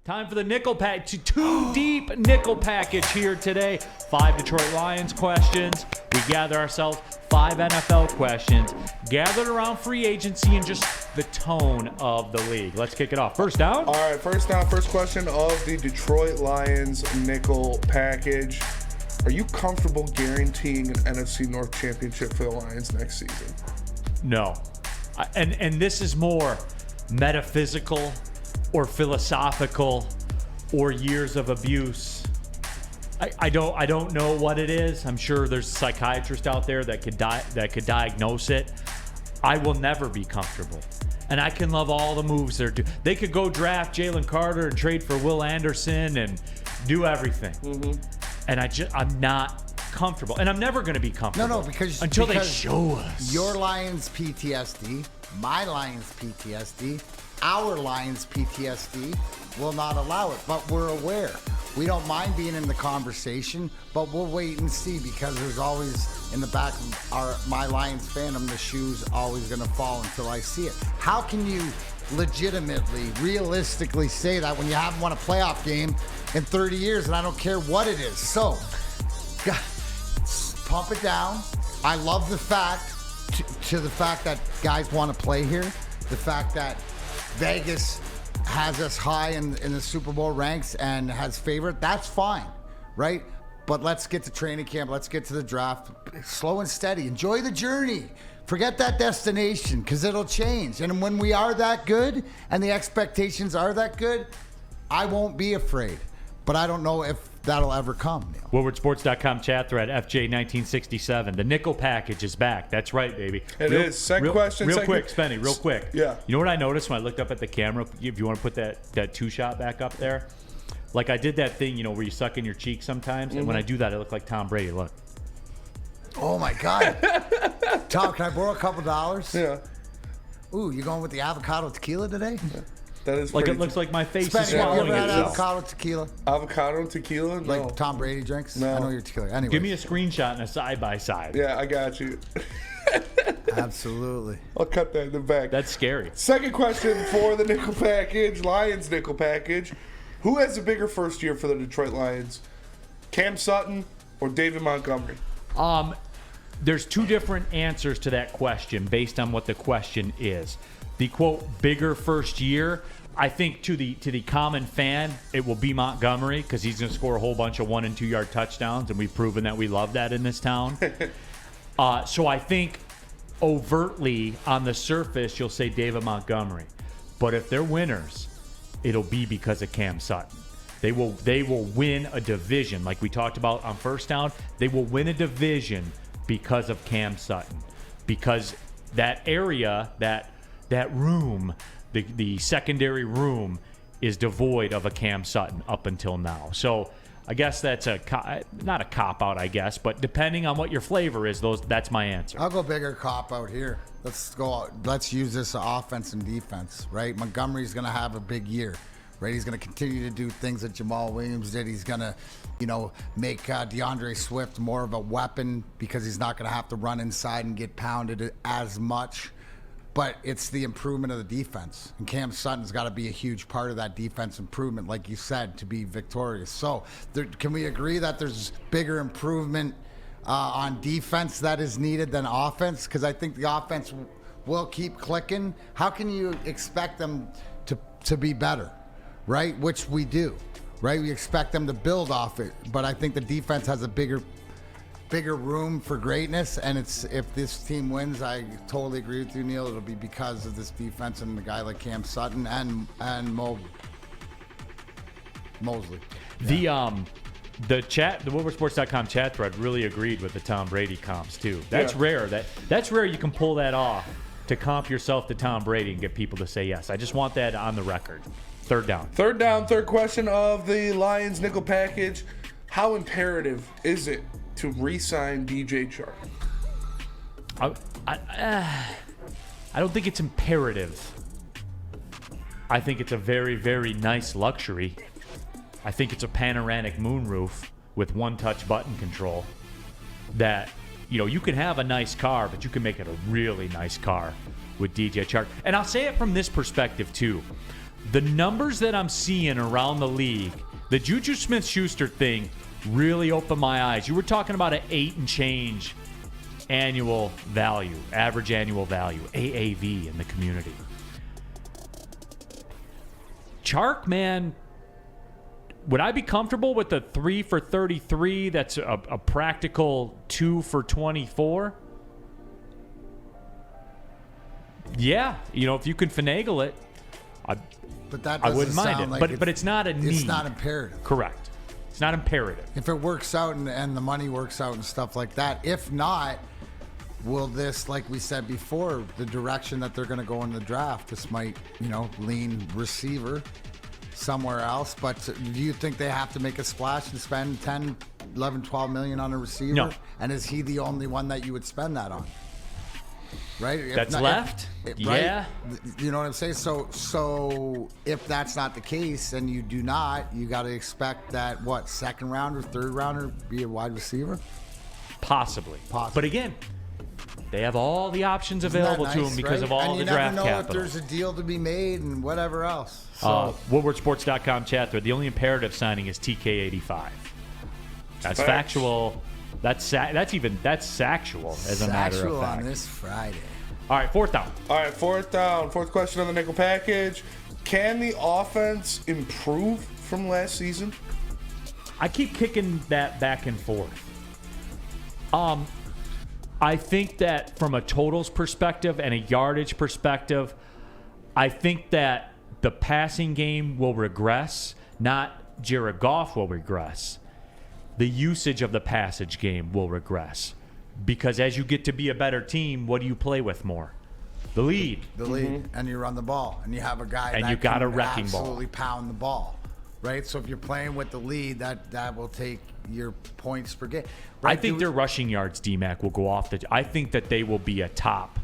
Time for the nickel pack. Two deep nickel package here today. 5 Detroit Lions questions. We gather ourselves 5 NFL questions gathered around free agency and just the tone of the league. Let's kick it off. First down. All right, first down. First question of the Detroit Lions nickel package. Are you comfortable guaranteeing an NFC North championship for the Lions next season? No. And this is more metaphysical or philosophical or years of abuse. I don't know what it is. I'm sure there's psychiatrists out there that could diagnose it. I will never be comfortable. And I can love all the moves they're doing. They could go draft Jalen Carter and trade for Will Anderson and do everything. Mm-hmm. And I'm not comfortable. And I'm never going to be comfortable. No, because they show us. Your Lions PTSD, my Lions PTSD, our Lions PTSD will not allow it, but we're aware. We don't mind being in the conversation, but we'll wait and see because there's always in the back of my Lions fandom, the shoe's always going to fall until I see it. How can you legitimately, realistically say that when you haven't won a playoff game in 30 years, and I don't care what it is? So, pump it down. I love the fact, to the fact that guys want to play here, the fact that Vegas has us high in the Super Bowl ranks and has favorite. That's fine, right? But let's get to training camp. Let's get to the draft. Slow and steady. Enjoy the journey. Forget that destination because it'll change. And when we are that good and the expectations are that good, I won't be afraid. But I don't know if that'll ever come, Neil. WoodwardSports.com chat thread, FJ1967. The nickel package is back. That's right, baby. It is. Second question. Real quick, Spenny, real quick. Yeah. You know what I noticed when I looked up at the camera? If you want to put that two-shot back up there. Like I did that thing, where you suck in your cheek sometimes. And when I do that, I look like Tom Brady. Look. Oh, my God. Tom, can I borrow a couple dollars? Yeah. Ooh, you going with the avocado tequila today? Yeah. That is like it looks like my face is Spenny, you swallowing ever had itself. avocado tequila? Avocado tequila? No. Like Tom Brady drinks? No. I know you're tequila. Anyway. Give me a screenshot and a side-by-side. Yeah, I got you. Absolutely. I'll cut that in the back. That's scary. Second question for the nickel package, Lions nickel package. Who has a bigger first year for the Detroit Lions? Cam Sutton or David Montgomery? There's two different answers to that question based on what the question is. The quote bigger first year, I think to the common fan, it will be Montgomery because he's going to score a whole bunch of 1 and 2 yard touchdowns, and we've proven that we love that in this town. So I think overtly on the surface, you'll say David Montgomery, but if they're winners, it'll be because of Cam Sutton. They will win a division like we talked about on first down. They will win a division because of Cam Sutton, because that area, that room, the secondary room is devoid of a Cam Sutton up until now. So I guess that's not a cop-out, I guess, but depending on what your flavor is, that's my answer. I'll go bigger cop-out here. Let's use this offense and defense, right? Montgomery's going to have a big year, right? He's going to continue to do things that Jamal Williams did. He's going to, make DeAndre Swift more of a weapon because he's not going to have to run inside and get pounded as much. But it's the improvement of the defense. And Cam Sutton's got to be a huge part of that defense improvement, like you said, to be victorious. So can we agree that there's bigger improvement on defense that is needed than offense? Because I think the offense will keep clicking. How can you expect them to be better, right? Which we do, right? We expect them to build off it. But I think the defense has a bigger room for greatness, and if this team wins, I totally agree with you, Neil. It'll be because of this defense and a guy like Cam Sutton and Mosley. Yeah. The WoodwardSports.com chat thread really agreed with the Tom Brady comps too. That's rare. That's rare. You can pull that off to comp yourself to Tom Brady and get people to say yes. I just want that on the record. Third down. Third question of the Lions nickel package. How imperative is it to re-sign DJ Chark? I don't think it's imperative. I think it's a very, very nice luxury. I think it's a panoramic moonroof with one-touch button control that, you can have a nice car, but you can make it a really nice car with DJ Chark. And I'll say it from this perspective, too. the numbers that I'm seeing around the league, the Juju Smith-Schuster thing really opened my eyes. You were talking about an 8 and change annual value, average annual value, AAV in the community. Chark, man, would I be comfortable with a 3 for 33 that's a practical 2 for 24? Yeah, if you can finagle it, But that I doesn't wouldn't mind sound it. like But it's not a need. It's not imperative. Correct. It's not imperative. If it works out and the money works out and stuff like that. If not, will this, like we said before, the direction that they're going to go in the draft, this might, lean receiver somewhere else. But do you think they have to make a splash and spend 10, 11, 12 million on a receiver? No. And is he the only one that you would spend that on? Right? That's left? Yeah. You know what I'm saying? So if that's not the case and you do not, you got to expect that, second rounder, third rounder, be a wide receiver? Possibly. But again, they have all the options available to them because of all the draft capital. And you never know if there's a deal to be made and whatever else. So, WoodwardSports.com chat thread. The only imperative signing is TK85. That's factual. That's sexual, as a matter of fact. On this Friday. All right, fourth down. All right, fourth down. Fourth question on the nickel package. Can the offense improve from last season? I keep kicking that back and forth. I think that from a totals perspective and a yardage perspective, I think that the passing game will regress, not Jared Goff will regress. The usage of the passage game will regress. Because as you get to be a better team, what do you play with more? The lead. The lead. And you run the ball. And you have a guy and that you got can a wrecking absolutely ball. Pound the ball. Right? So if you're playing with the lead, that will take your points per game. Right? I think their rushing yards, D-Mac, will go off. I think that they will be a top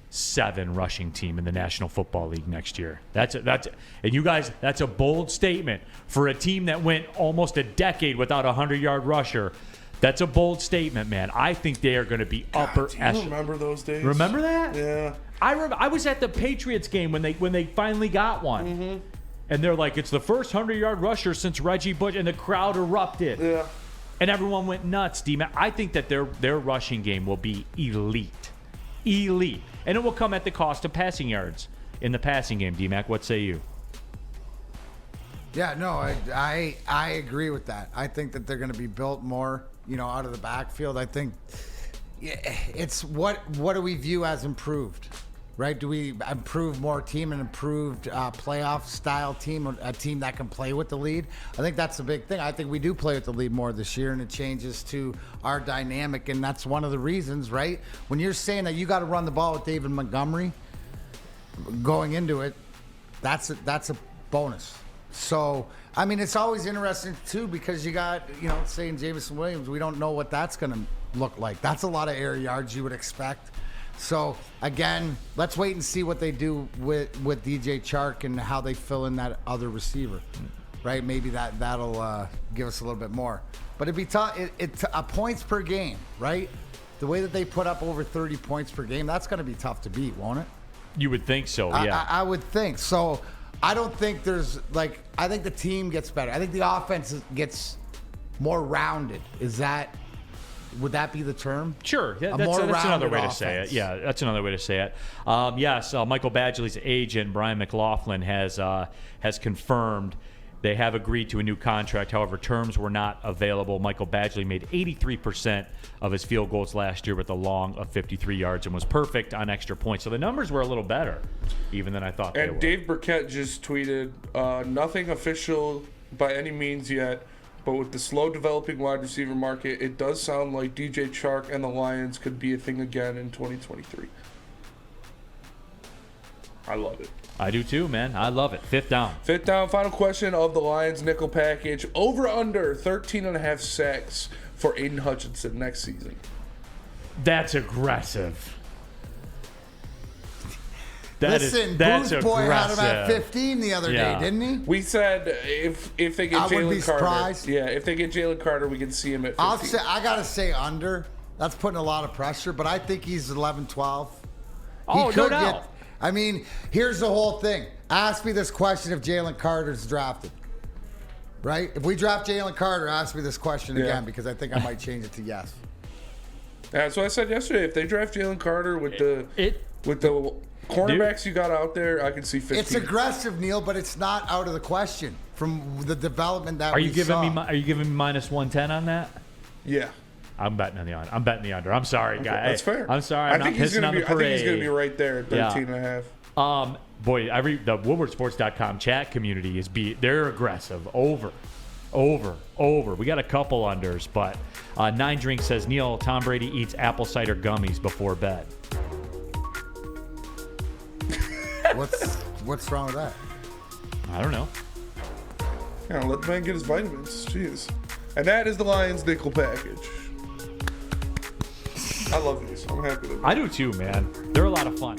7 rushing team in the National Football League next year. And you guys, that's a bold statement for a team that went almost a decade without a 100-yard rusher. That's a bold statement, man. I think they are going to be upper echelon. Do you remember those days? Remember that? Yeah. I was at the Patriots game when they finally got one. Mm-hmm. And they're like, it's the first 100-yard rusher since Reggie Bush, and the crowd erupted. Yeah. And everyone went nuts, D-Mac. I think that their rushing game will be elite. Elite. And it will come at the cost of passing yards in the passing game, D-Mac. What say you? Yeah, no, I agree with that. I think that they're going to be built more, out of the backfield. I think it's what do we view as improved, right? Do we improve more team, an improved playoff style team, a team that can play with the lead? I think that's the big thing. I think we do play with the lead more this year, and it changes to our dynamic, and that's one of the reasons, right? When you're saying that you got to run the ball with David Montgomery going into it, that's a bonus. So, I mean, it's always interesting, too, because you got, saying Jameson Williams, we don't know what that's going to look like. That's a lot of air yards you would expect. So, again, let's wait and see what they do with DJ Chark and how they fill in that other receiver, right? Maybe that'll give us a little bit more. But it'd be tough. It's points per game, right? The way that they put up over 30 points per game, that's going to be tough to beat, won't it? You would think so, yeah. I would think. So, I don't think there's, I think the team gets better. I think the offense gets more rounded. Would that be the term? Sure. Yeah, that's another way to say it. Yeah, that's another way to say it. Yes, Michael Badgley's agent, Brian McLaughlin, has confirmed they have agreed to a new contract. However, terms were not available. Michael Badgley made 83% of his field goals last year with a long of 53 yards and was perfect on extra points. So the numbers were a little better even than I thought they were. And Dave Burkett just tweeted, nothing official by any means yet, but with the slow developing wide receiver market, it does sound like DJ Chark and the Lions could be a thing again in 2023. I love it. I do too, man. I love it. Fifth down. Fifth down, final question of the Lions nickel package. Over under 13.5 sacks for Aiden Hutchinson next season. That's aggressive. That's Booth Boy had him at 15 the other day, didn't he? We said if they get Jalen Carter, surprised. Yeah, if they get Jalen Carter, we can see him at 15. I gotta say under. That's putting a lot of pressure, but I think he's 11, 12. Oh, no doubt. I mean, here's the whole thing. Ask me this question if Jalen Carter's drafted. Right? If we draft Jalen Carter, ask me this question again because I think I might change it to yes. Yeah, so I said yesterday, if they draft Jalen Carter with the cornerbacks you got out there, I can see 15. It's aggressive, Neil, but it's not out of the question from the development that Are we you giving saw. me? Are you giving me minus 110 on that? Yeah. I'm betting on the under. I'm betting the under. I'm sorry, guy. That's fair. I'm sorry. I'm not pissing on the parade. I think he's going to be right there at 13.5. Yeah. The WoodwardSports.com chat community they're aggressive. Over. We got a couple unders, but 9 Drink says, Neil, Tom Brady eats apple cider gummies before bed. What's wrong with that? I don't know. Yeah, let the man get his vitamins. Jeez. And that is the Lions nickel package. I love these. I'm happy with them. I do too, man. They're a lot of fun.